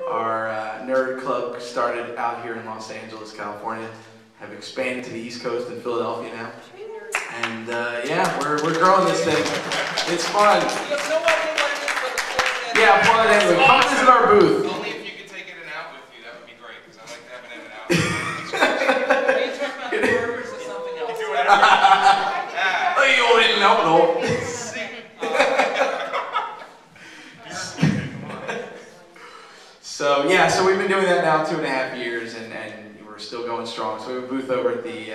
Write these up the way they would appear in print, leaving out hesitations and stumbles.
Our nerd club started out here in Los Angeles, California. Have expanded to the East Coast in Philadelphia now. And yeah, we're growing this thing. It's fun. Yeah, plug it anyway. Come visit our booth. Only if you could take in and out with you, that would be great, because I like to have an in and out. Are you talking about burgers or something else? Oh, you all didn't know, no. So yeah, so we've been doing that now 2.5 years, and we're still going strong. So we have a booth over at the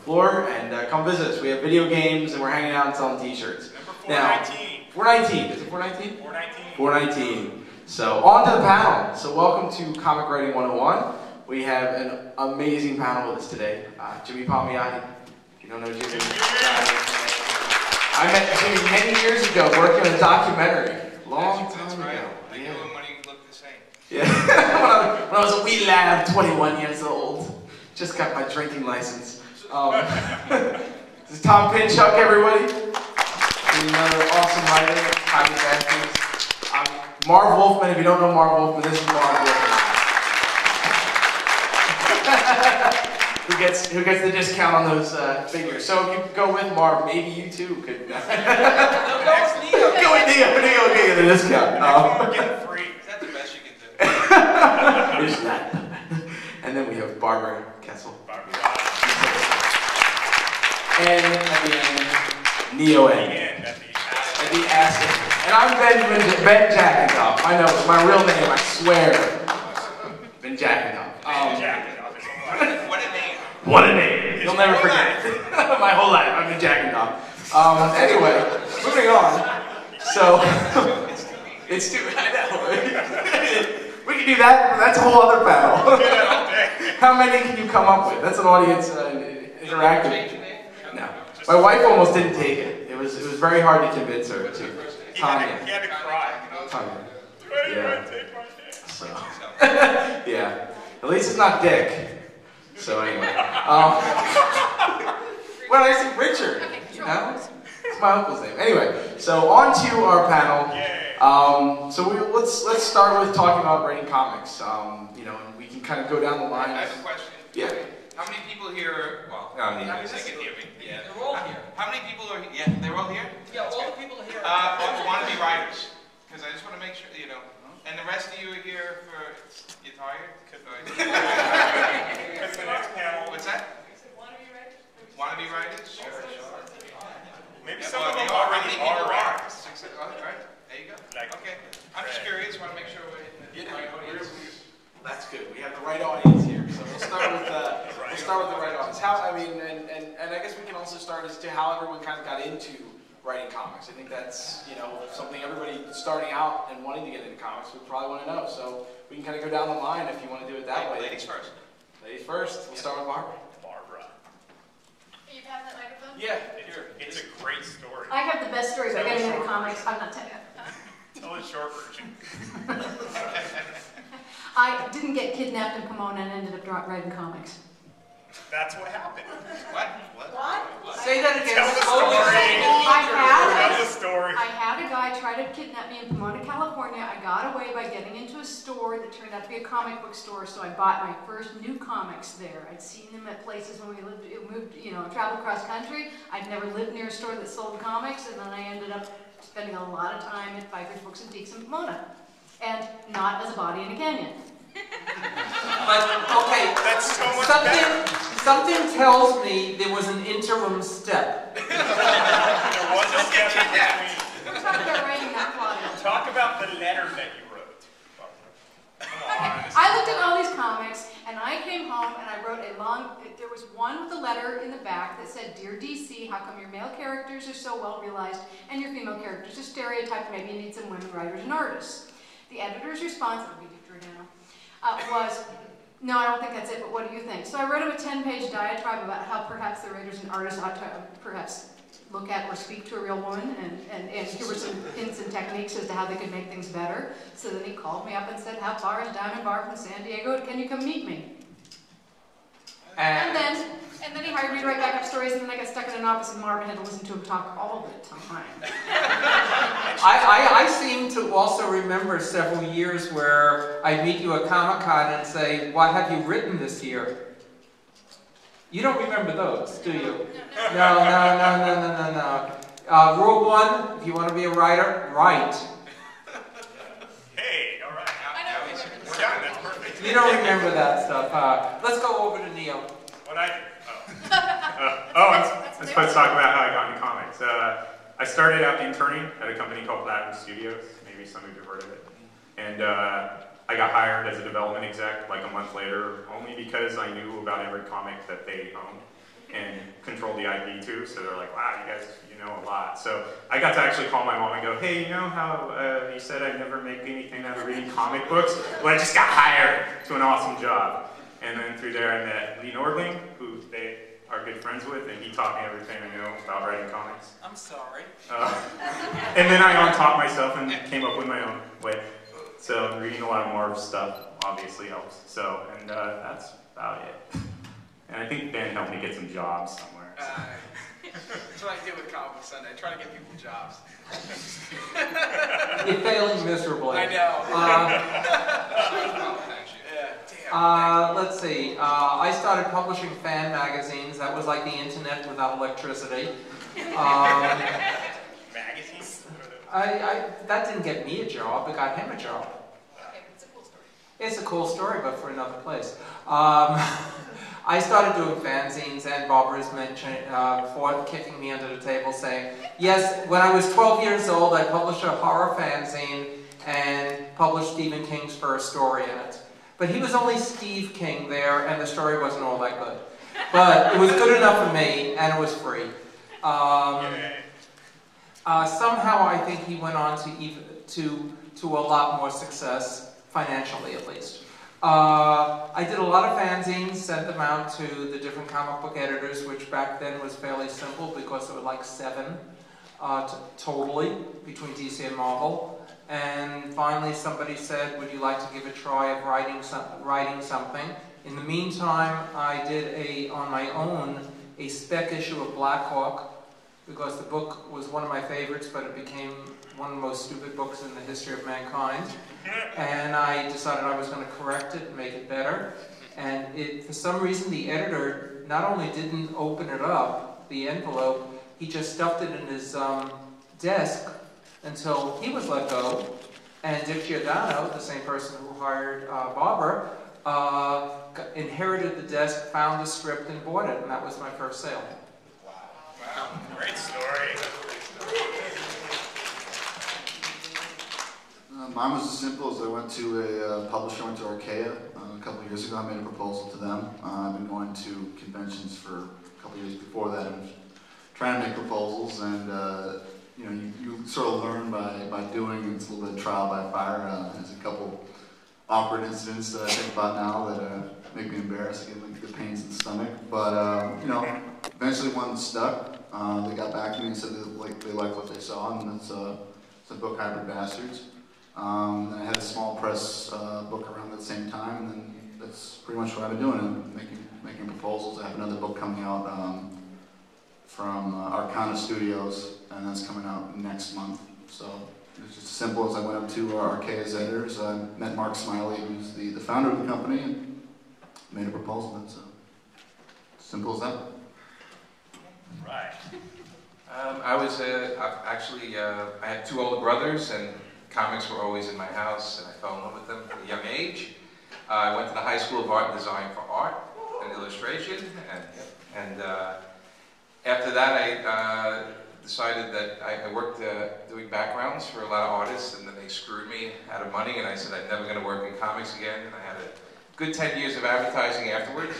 floor, and come visit us. We have video games, and we're hanging out and selling T-shirts. Number 419. Now, 419. Is it 419? 419. 419. So on to the panel. So welcome to Comic Writing 101. We have an amazing panel with us today. Jimmy Palmiotti. If you don't know Jimmy, I met Jimmy many years ago working on a documentary. Long time ago. I knew him when he looked the same. Yeah. when I was a wee lad, 21 years old. Just got my drinking license. This is Tom Pinchuk, everybody. Another awesome writer, highly fashioned. Marv Wolfman, if you don't know Marv Wolfman, this is Marv Wolfman. who gets the discount on those figures. So if you go with Marv, maybe you too could. Go with Neo. Neo will get the discount. We're getting free. Is that the best you can do? It's not. And then we have Barbara Kesel. And at the end, Neo N. At the acid. And I'm Benjamin Jackendoff. I know, it's my real name, I swear. Ben Jackendoff. What a name. What a name. You'll never forget it. My whole life, I've been Jackendoff. Anyway, moving on. So, it's too, I know. We can do that, that's a whole other panel. How many can you come up with? That's an audience interactive. No. My wife almost didn't take it. It was very hard to convince her to. Tanya. He had to cry. Tanya. Yeah. So. Yeah. At least it's not Dick. So anyway. Well, I said Richard. You know? It's my uncle's name. Anyway, so on to our panel. So let's start with talking about writing comics. You know, and we can kind of go down the line. I have a question. Yeah. How many people here? Well, they can hear me. Yeah. They're all here. How many people are? Yeah, they're all here. Yeah, all the people here. Want to be writers? Because I just want to make sure, you know. And the rest of you are here for. You tired? Because the next panel. What's that? Want to be writers? Want to be writers? Sure. Maybe some of them already are writers. All right. There you go. Okay. I'm just curious. Want to make sure we're in the right audience. That's good. We have the right audience here, so we'll start with the right audience. How I mean, and I guess we can also start as to how everyone kind of got into writing comics. I think that's something everybody starting out and wanting to get into comics would probably want to know. So we can kind of go down the line if you want to do it that way. Ladies first. Ladies first. We'll start with Barbara. Barbara. You have that microphone? Yeah. It's a great story. I have the best story about getting into comics. I'm not telling you. Tell a short version. I didn't get kidnapped in Pomona and ended up writing comics. That's what happened. What? Say that again. Tell the story. Tell the story. I had a guy try to kidnap me in Pomona, California. I got away by getting into a store that turned out to be a comic book store, so I bought my first new comics there. I'd seen them at places when we moved, traveled cross country. I'd never lived near a store that sold comics, and then I ended up spending a lot of time at Pfeiffer's Books and Antiques in Pomona. And not as a body in a canyon. But, okay, That's so much better. something tells me there was an interim step. There was a step in between. We're talking about writing that plot. Talk about the letter that you wrote. I looked at all these comics, and I came home and I wrote there was one with a letter in the back that said, "Dear DC, how come your male characters are so well realized and your female characters are stereotyped? Maybe you need some women writers and artists." The editor's response, was, "No, I don't think that's it, but what do you think?" So I wrote him a 10-page diatribe about how perhaps the writers and artists ought to perhaps look at or speak to a real woman, and here were some hints and techniques as to how they could make things better. So then he called me up and said, "How far is Diamond Bar from San Diego? Can you come meet me?" And then And then he hired me to write backup stories, and then I got stuck in an office and Marv had to listen to him talk all the time. I seem to also remember several years where I'd meet you at Comic-Con and say, what have you written this year? You don't remember those, do you? No. Rule 1, if you want to be a writer, write. Hey, all right. We're done. That's perfect. You don't remember that stuff. Let's go over to Neil. What I do? I'm supposed to talk about how I got into comics. I started out interning at a company called Platinum Studios. Maybe some of you have heard of it. And I got hired as a development exec like a month later, only because I knew about every comic that they owned and controlled the IP too. So they're like, wow, you guys, you know a lot. So I got to actually call my mom and go, hey, you know how you said I'd never make anything out of reading comic books? Well, I just got hired to an awesome job. And then through there I met Lee Nordling, who they are good friends with, and he taught me everything I know about writing comics. I'm sorry. And then I on-taught myself and came up with my own way. So reading a lot of Marv stuff obviously helps. So, and that's about it. And I think Ben helped me get some jobs somewhere. So. That's what I do with Comic Book Sunday. I try to get people jobs. You're failing miserably. I know. Let's see. I started publishing fan magazines. That was like the internet without electricity. Magazines? That didn't get me a job. It got him a job. Okay, but it's a cool story. It's a cool story, but for another place. I started doing fanzines, and Barbara's mentioned for kicking me under the table, saying, yes, when I was 12 years old, I published a horror fanzine and published Stephen King's first story in it. But he was only Steve King there, and the story wasn't all that good. But it was good enough for me, and it was free. Somehow, I think he went on to a lot more success, financially at least. I did a lot of fanzines, sent them out to the different comic book editors, which back then was fairly simple because there were like 7 totally between DC and Marvel. And finally somebody said, would you like to give a try of writing something? In the meantime, I did on my own a spec issue of Black Hawk, because the book was one of my favorites, but it became one of the most stupid books in the history of mankind. And I decided I was going to correct it and make it better. And for some reason, the editor not only didn't open it up, the envelope, he just stuffed it in his desk until he was let go. And Dick Giordano, the same person who hired Barbara, inherited the desk, found the script, and bought it. And that was my first sale. Wow, great story. Mine was as simple as I went to a publisher, went to Archaea a couple of years ago. I made a proposal to them. I've been going to conventions for a couple of years before that and trying to make proposals. And you know, you sort of learn by doing. It's a little bit of trial by fire. There's a couple awkward incidents that I think about now that make me embarrassed. I get like the pains in the stomach. But you know, eventually one stuck. They got back to me and said they liked what they saw, and it's a book, Hybrid Bastards. And I had a small press book around that same time, and then that's pretty much what I've been doing. I'm making proposals. I have another book coming out from Arcana Studios, and that's coming out next month. So it's just as simple as I went up to Archaea's editors. I met Mark Smiley, who's the founder of the company, and made a proposal. That's simple as that. Right. I was actually, I had 2 older brothers, and comics were always in my house, and I fell in love with them at a young age. I went to the High School of Art and Design for art and illustration, and after that I decided that I worked doing backgrounds for a lot of artists, and then they screwed me out of money, and I said I'm never going to work in comics again, and I had a good 10 years of advertising afterwards.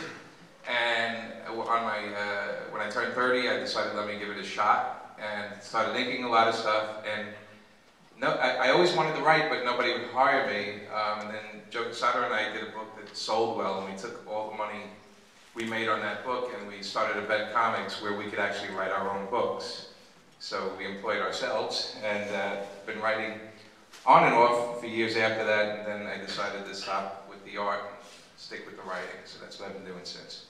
And when I turned 30, I decided let me give it a shot, and started inking a lot of stuff. And no, I always wanted to write, but nobody would hire me. And then Joe Quesada and I did a book that sold well, and we took all the money we made on that book, and we started Event Comics, where we could actually write our own books. So we employed ourselves, and been writing on and off for years after that. And then I decided to stop with the art, and stick with the writing. So that's what I've been doing since.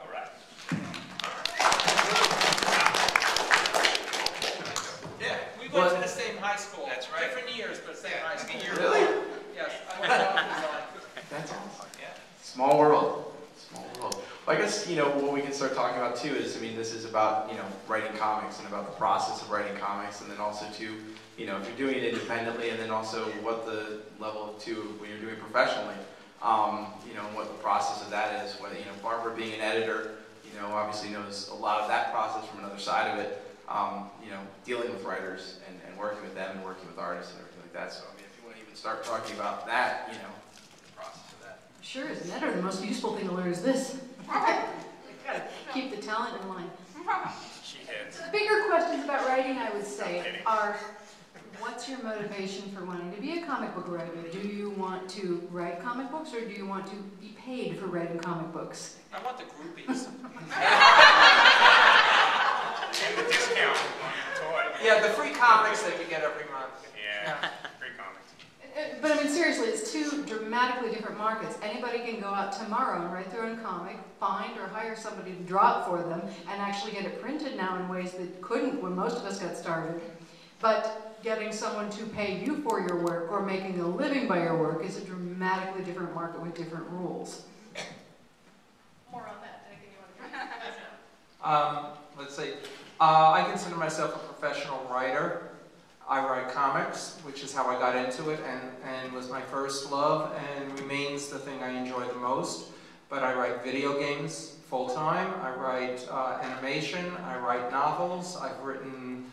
All right. Yeah, we went to the same high school. That's right. Different years, but same high school. Really? Yes, I went to design. That's awesome. Yeah. Small world. Small world. Well, I guess, what we can start talking about too is, this is about, writing comics and about the process of writing comics, and then also too, if you're doing it independently, and then also what the level of too, when you're doing it professionally, and what the process of that is. Whether, Barbara being an editor, obviously knows a lot of that process from another side of it, dealing with writers and working with them and working with artists and everything like that. So, if you want to even start talking about that, the process of that. Sure, as an editor, the most useful thing to learn is this. Gotta keep the talent in line. She hits. The bigger questions about writing, I would say, are what's your motivation for wanting to be a comic book writer? Do you want to write comic books, or do you want to be paid for writing comic books? I want the groupies. And the discount on the toy. Yeah, the free comics that you get every month. Yeah, free comics. But seriously, it's two dramatically different markets. Anybody can go out tomorrow and write their own comic, find or hire somebody to draw it for them, and actually get it printed now in ways that couldn't when most of us got started. But getting someone to pay you for your work or making a living by your work is a dramatically different market with different rules. More on that. Anything you want to Let's see. I consider myself a professional writer. I write comics, which is how I got into it and was my first love and remains the thing I enjoy the most. But I write video games full-time. I write animation. I write novels. I've written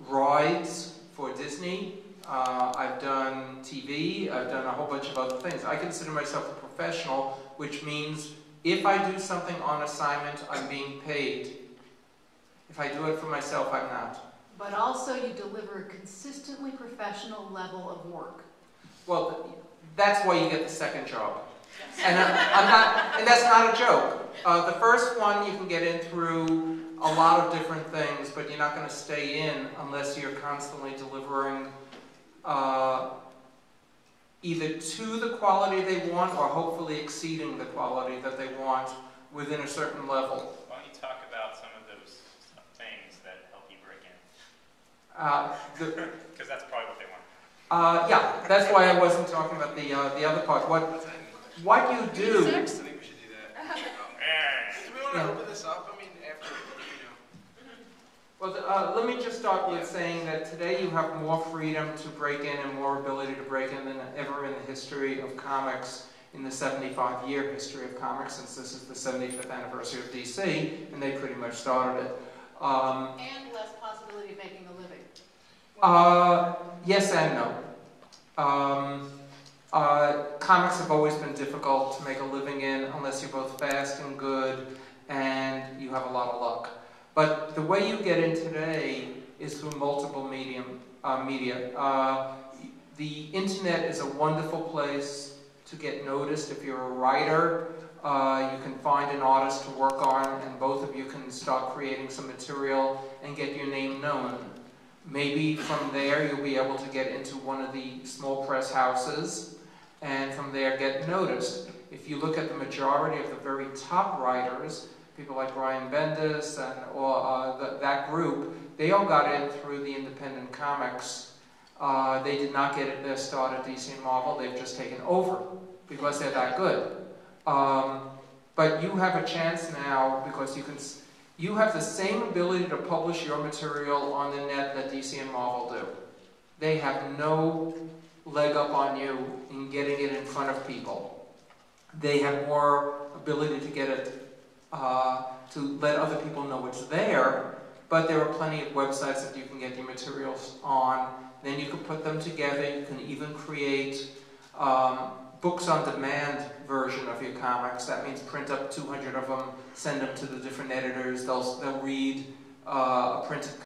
rides for Disney. I've done TV. I've done a whole bunch of other things. I consider myself a professional, which means if I do something on assignment, I'm being paid. If I do it for myself, I'm not. But also you deliver a consistently professional level of work. Well, that's why you get the second job. And and that's not a joke. The first one you can get in through a lot of different things, but you're not going to stay in unless you're constantly delivering either to the quality they want or hopefully exceeding the quality that they want within a certain level. Why don't you talk about some of those things that help you break in? Because that's probably what they want. Yeah, that's why I wasn't talking about the other part. What you do. I think we should do that. Do we want to open this up? I mean, after, Well, let me just start with saying that today you have more freedom to break in and more ability to break in than ever in the history of comics, in the 75-year history of comics, since this is the 75th anniversary of DC, and they pretty much started it. And less possibility of making a living. Yes and no. Comics have always been difficult to make a living in unless you're both fast and good and you have a lot of luck. But the way you get in today is through multiple media. The internet is a wonderful place to get noticed. If you're a writer, you can find an artist to work on, and both of you can start creating some material and get your name known. Maybe from there you'll be able to get into one of the small press houses, and from there get noticed. If you look at the majority of the very top writers, people like Brian Bendis and that group, they all got in through the independent comics. They did not get their start at DC and Marvel. They've just taken over because they're that good. But you have a chance now because you have the same ability to publish your material on the net that DC and Marvel do. They have no leg up on you in getting it in front of people. They have more ability to get it, to let other people know it's there, but there are plenty of websites that you can get your materials on. Then you can put them together. You can even create books on demand version of your comics. That means print up 200 of them, send them to the different editors. They'll read a printed